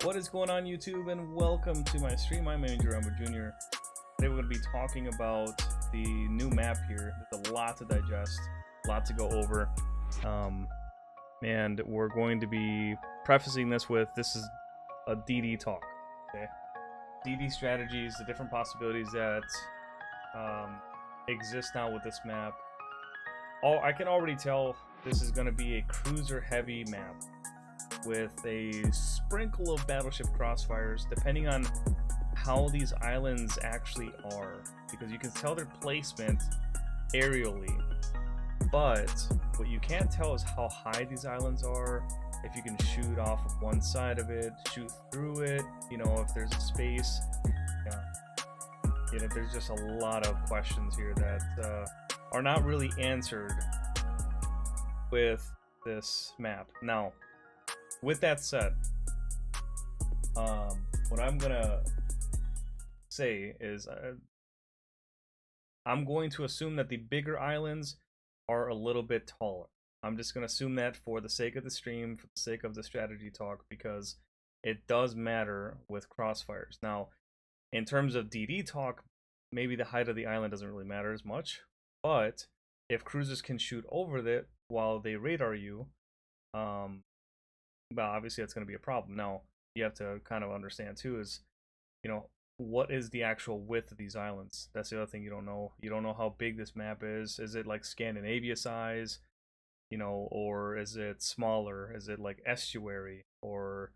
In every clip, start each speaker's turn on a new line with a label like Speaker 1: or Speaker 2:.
Speaker 1: What is going on, YouTube, and welcome to my stream. I'm Andrew Rambo Jr. Today we're going to be talking about the new map here. There's a lot to digest, a lot to go over, and we're going to be prefacing this with this is a DD talk. Okay, DD strategies, the different possibilities that exist now with this map. I can already tell this is going to be a cruiser-heavy map with a sprinkle of battleship crossfires, depending on how these islands actually are, because you can tell their placement aerially, but what you can't tell is how high these islands are, if you can shoot off of one side of it, shoot through it, you know, if there's a space. There's just a lot of questions here that are not really answered with this map. Now, with that said, what I'm gonna say is I'm going to assume that the bigger islands are a little bit taller. I'm just gonna assume that for the sake of the stream, for the sake of the strategy talk, because it does matter with crossfires. Now, in terms of DD talk, maybe the height of the island doesn't really matter as much, but if cruisers can shoot over it while they radar you, well, obviously that's going to be a problem. Now, you have to kind of understand too is, what is the actual width of these islands? That's the other thing you don't know. You don't know how big this map is. Is it like Scandinavia size, or is it smaller? Is it like estuary, or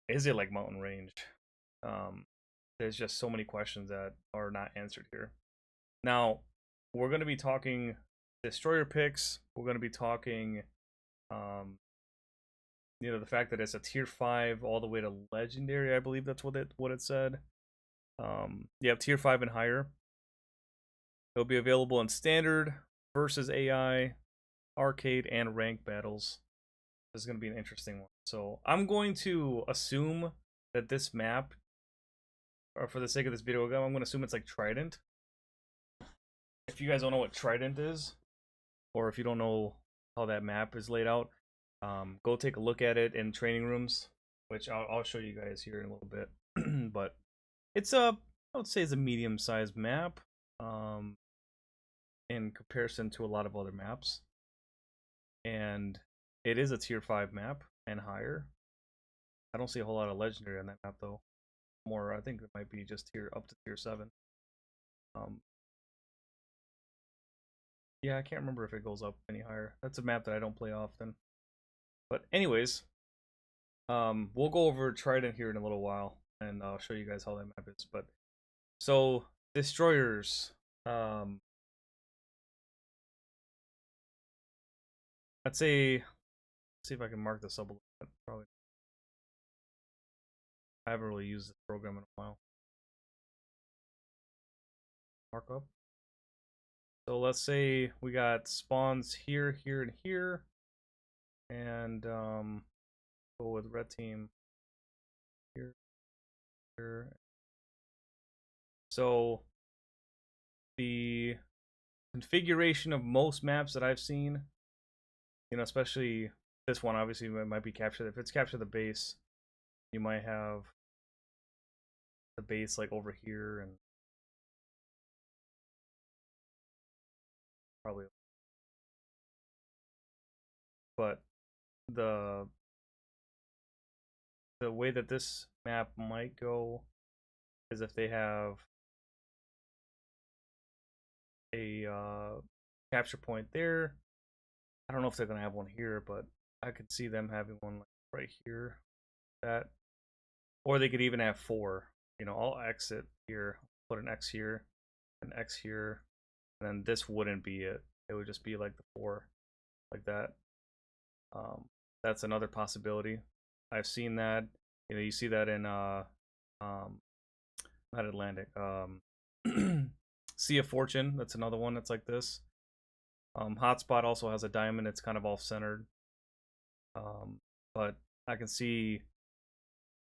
Speaker 1: is it like mountain range? There's just so many questions that are not answered here. Now, we're going to be talking destroyer picks. We're going to be talking the fact that it's a tier 5 all the way to legendary. I believe that's what it said. Yeah, tier 5 and higher. It'll be available in standard, versus AI, arcade, and ranked battles. This is going to be an interesting one. So I'm going to assume that this map, or for the sake of this video, I'm going to assume it's like Trident. If you guys don't know what Trident is, or if you don't know how that map is laid out, go take a look at it in training rooms, which I'll show you guys here in a little bit. But it's I would say it's a medium-sized map in comparison to a lot of other maps, and it is a tier 5 map and higher. I don't see a whole lot of legendary on that map though. More, I think it might be just up to tier 7. Yeah, I can't remember if it goes up any higher. That's a map that I don't play often. But anyways, we'll go over Trident here in a little while, and I'll show you guys how that map is. But so destroyers, I'd say, let's see if I can mark this up a little bit. Probably, I haven't really used this program in a while. Mark up. So let's say we got spawns here, here, and here, and go with red team here, here. So the configuration of most maps that I've seen, especially this one, obviously it might be captured. If it's capture the base, you might have the base like over here, and probably, but the way that this map might go is if they have a capture point there. I don't know if they're gonna have one here, but I could see them having one like right here, that, or they could even have 4. I'll exit here, put an X here, an X here, and then this wouldn't be it. It would just be like the 4, like that. That's another possibility. I've seen that. You see that in not Atlantic, Sea of Fortune. That's another one that's like this. Hotspot also has a diamond. It's kind of off centered, but I can see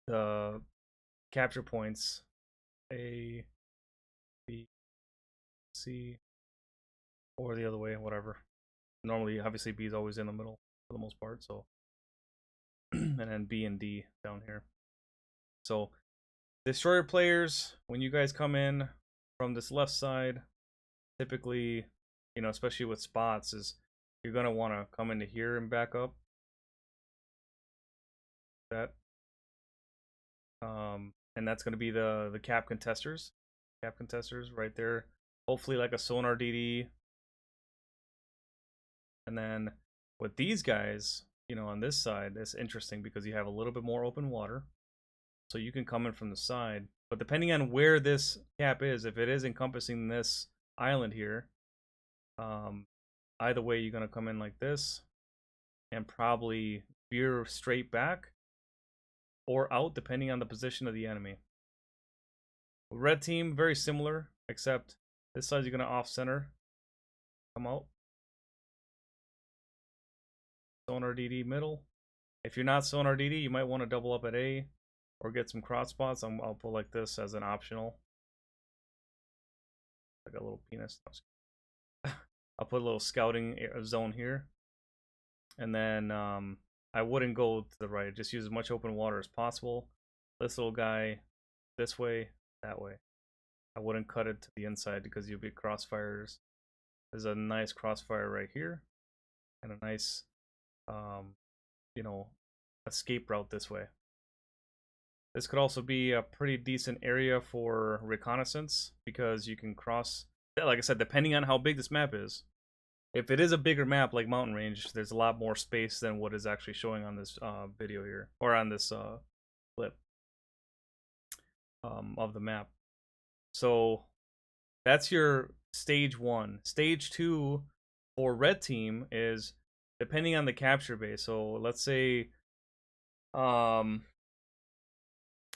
Speaker 1: the capture points A, B, C, or the other way, whatever. Normally, obviously, B is always in the middle for the most part. So and then B and D down here. So destroyer players, when you guys come in from this left side, typically, you know, especially with spots, is you're gonna want to come into here and back up. That, and that's gonna be the cap contesters, right there. Hopefully, like a sonar DD, and then with these guys, you know, on this side, it's interesting because you have a little bit more open water, so you can come in from the side. But depending on where this cap is, if it is encompassing this island here, either way, you're gonna come in like this and probably veer straight back or out, depending on the position of the enemy. Red team, very similar, except this side you're gonna off center, come out. Sonar DD middle. If you're not Sonar DD, you might want to double up at A or get some cross spots. I'll put like this as an optional. Like a little penis. I'll put a little scouting zone here. And then I wouldn't go to the right. Just use as much open water as possible. This little guy this way, that way. I wouldn't cut it to the inside because you'll be crossfires. There's a nice crossfire right here. And a nice, you know, escape route this way. This could also be a pretty decent area for reconnaissance because you can cross, like I said, depending on how big this map is. If it is a bigger map like Mountain Range, there's a lot more space than what is actually showing on this video here, or on this clip of the map. So that's your stage 1. Stage 2 for red team is depending on the capture base. So let's say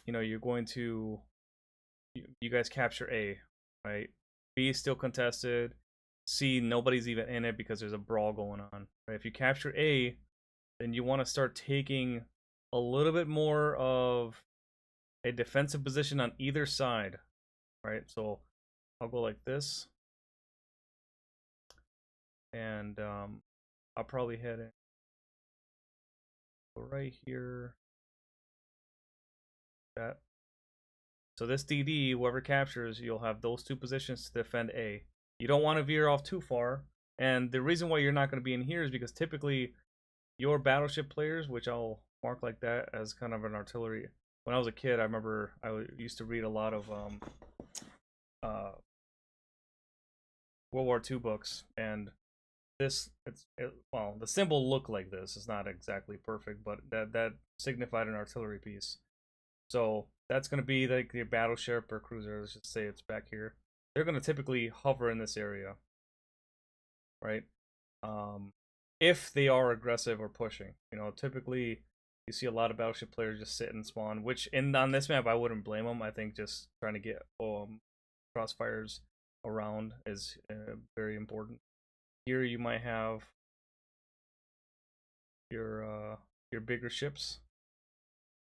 Speaker 1: you know, you're going to, you guys capture A, right? B is still contested. C, nobody's even in it because there's a brawl going on. Right? If you capture A, then you want to start taking a little bit more of a defensive position on either side, right? So I'll go like this, and I'll probably head in right here. That. So this DD, whoever captures, you'll have those two positions to defend A. You don't want to veer off too far, and the reason why you're not going to be in here is because typically your battleship players, which I'll mark like that as kind of an artillery. When I was a kid, I remember I used to read a lot of World War II books, and this, well, the symbol looked like this. It's not exactly perfect, but that signified an artillery piece. So that's going to be like the battleship or cruiser. Let's just say it's back here. They're going to typically hover in this area, right? If they are aggressive or pushing, you know, typically you see a lot of battleship players just sit and spawn. Which on this map I wouldn't blame them. I think just trying to get crossfires around is very important. Here you might have your bigger ships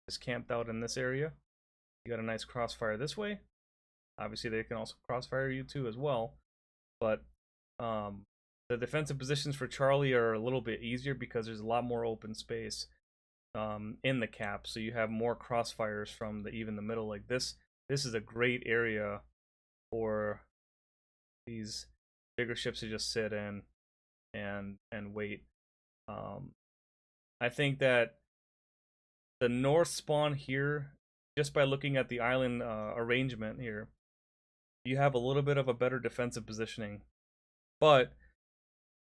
Speaker 1: just camped out in this area. You got a nice crossfire this way. Obviously they can also crossfire you too as well, but the defensive positions for Charlie are a little bit easier because there's a lot more open space in the cap, so you have more crossfires from even the middle. Like this is a great area for these bigger ships to just sit in and wait. I think that the north spawn here, just by looking at the island arrangement here, you have a little bit of a better defensive positioning, but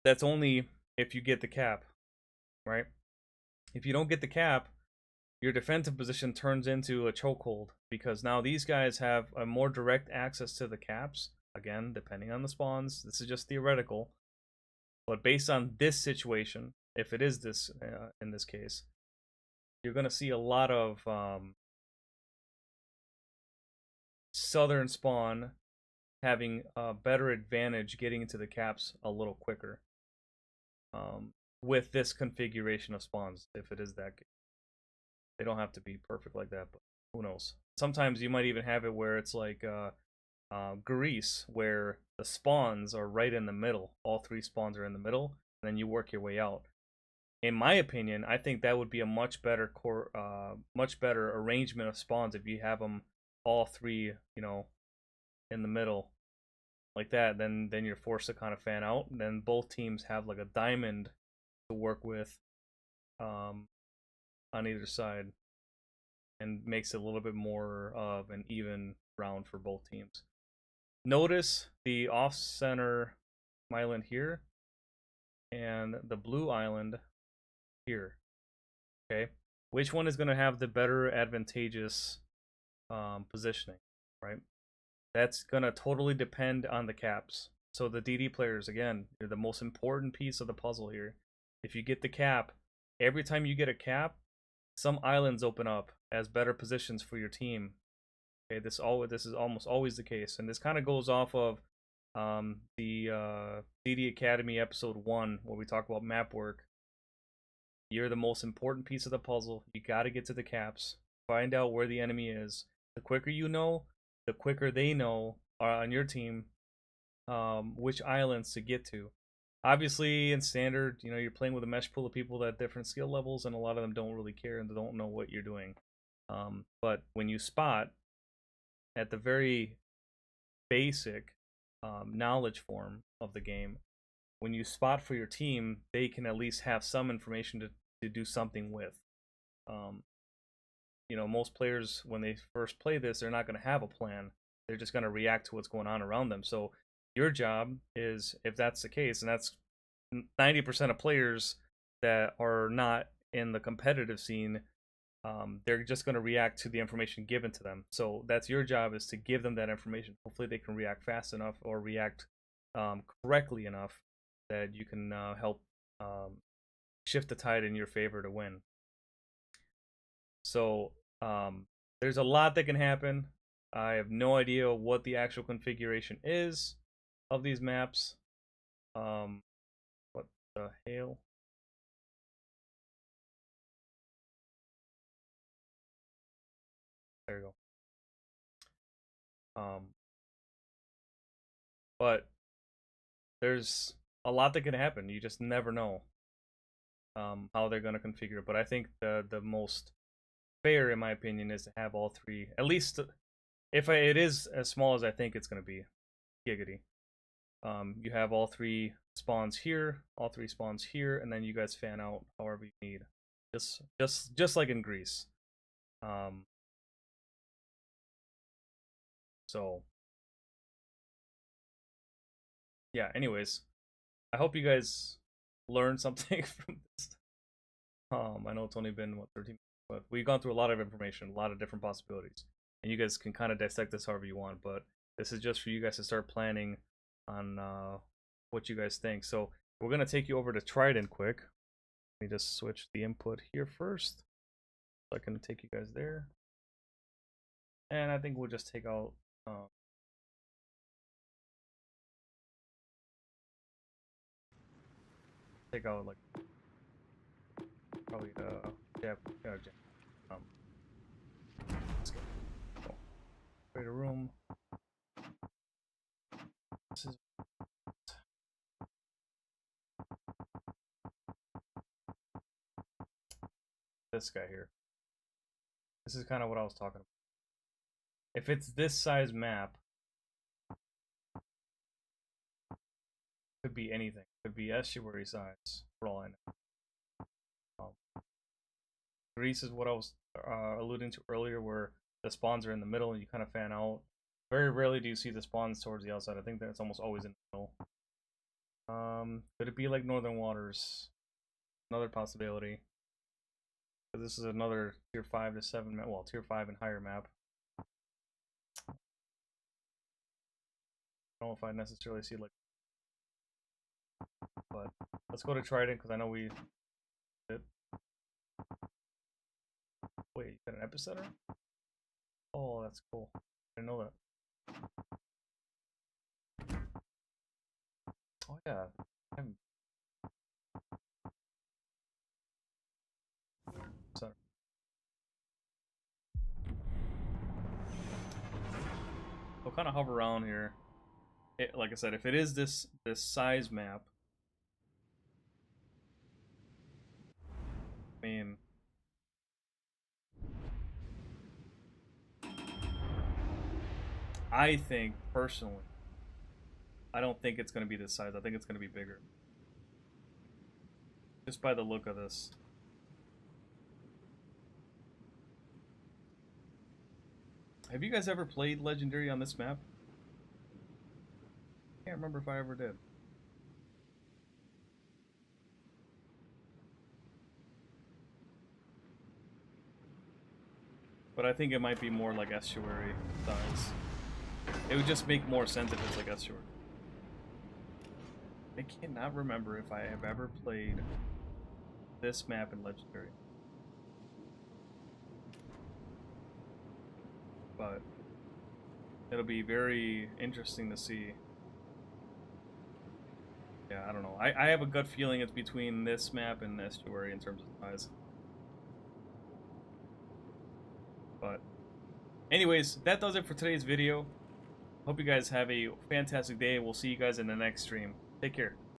Speaker 1: that's only if you get the cap, right? If you don't get the cap, your defensive position turns into a chokehold because now these guys have a more direct access to the caps. Again, depending on the spawns, this is just theoretical, but based on this situation, if it is this in this case, you're going to see a lot of southern spawn having a better advantage getting into the caps a little quicker with this configuration of spawns. If it is that, they don't have to be perfect like that, but who knows. Sometimes you might even have it where it's like Greece, where the spawns are right in the middle. All 3 spawns are in the middle, and then you work your way out. in my opinion, I think that would be a much better much better arrangement of spawns if you have them all three, you know, in the middle like that. Then you're forced to kind of fan out. And then both teams have like a diamond to work with, on either side, and makes it a little bit more of an even round for both teams. Notice the off center island here and the blue island here. Okay, which one is going to have the better advantageous positioning, right? That's going to totally depend on the caps. So the DD players, again, they're the most important piece of the puzzle here. If you get the cap, every time you get a cap, some islands open up as better positions for your team. Okay, this is almost always the case, and this kind of goes off of the DD Academy episode 1 where we talk about map work. You're the most important piece of the puzzle. You got to get to the caps. Find out where the enemy is. The quicker you know, the quicker they know on your team which islands to get to. Obviously, in standard, you know, you're playing with a mesh pool of people at different skill levels, and a lot of them don't really care and they don't know what you're doing. But when you spot at the very basic knowledge form of the game, when you spot for your team, they can at least have some information to do something with. You know, most players, when they first play this, they're not going to have a plan. They're just going to react to what's going on around them. So your job is, if that's the case, and that's 90% of players that are not in the competitive scene, they're just going to react to the information given to them. So that's your job, is to give them that information. Hopefully they can react fast enough or react correctly enough that you can help shift the tide in your favor to win. So there's a lot that can happen. I have no idea what the actual configuration is of these maps. What the hell? There you go. But there's a lot that can happen. You just never know how they're going to configure it. But I think the most fair, in my opinion, is to have all three. At least, if it is as small as I think it's going to be, giggity. You have all three spawns here, all three spawns here, and then you guys fan out however you need. Just like in Greece. So yeah, anyways, I hope you guys learned something from this. I know it's only been 13 minutes, but we've gone through a lot of information, a lot of different possibilities, and you guys can kind of dissect this however you want. But this is just for you guys to start planning on what you guys think. So we're gonna take you over to Trident quick. Let me just switch the input here first, so I can take you guys there. And I think we'll just take out like probably let's go. Oh, create a room. This is this guy here. This is kind of what I was talking about. If it's this size map, could be anything. Could be estuary size, for all I know. Greece is what I was alluding to earlier, where the spawns are in the middle and you kind of fan out. Very rarely do you see the spawns towards the outside. I think that's almost always in the middle. Could it be like Northern Waters? Another possibility. This is another tier 5 to 7 map. Well, tier 5 and higher map. I don't know if I necessarily see like, but let's go to Trident because I know we did. Wait, you got an epicenter? Oh, that's cool. I didn't know that. Oh yeah, so we'll kind of hover around here. Like I said, if it is this size map, I mean, I think, personally, I don't think it's going to be this size. I think it's going to be bigger. Just by the look of this. Have you guys ever played Legendary on this map? I can't remember if I ever did. But I think it might be more like estuary size. It would just make more sense if it's like estuary. I cannot remember if I have ever played this map in Legendary. But it'll be very interesting to see. Yeah, I don't know. I have a gut feeling it's between this map and estuary in terms of size. But anyways, that does it for today's video. Hope you guys have a fantastic day. We'll see you guys in the next stream. Take care.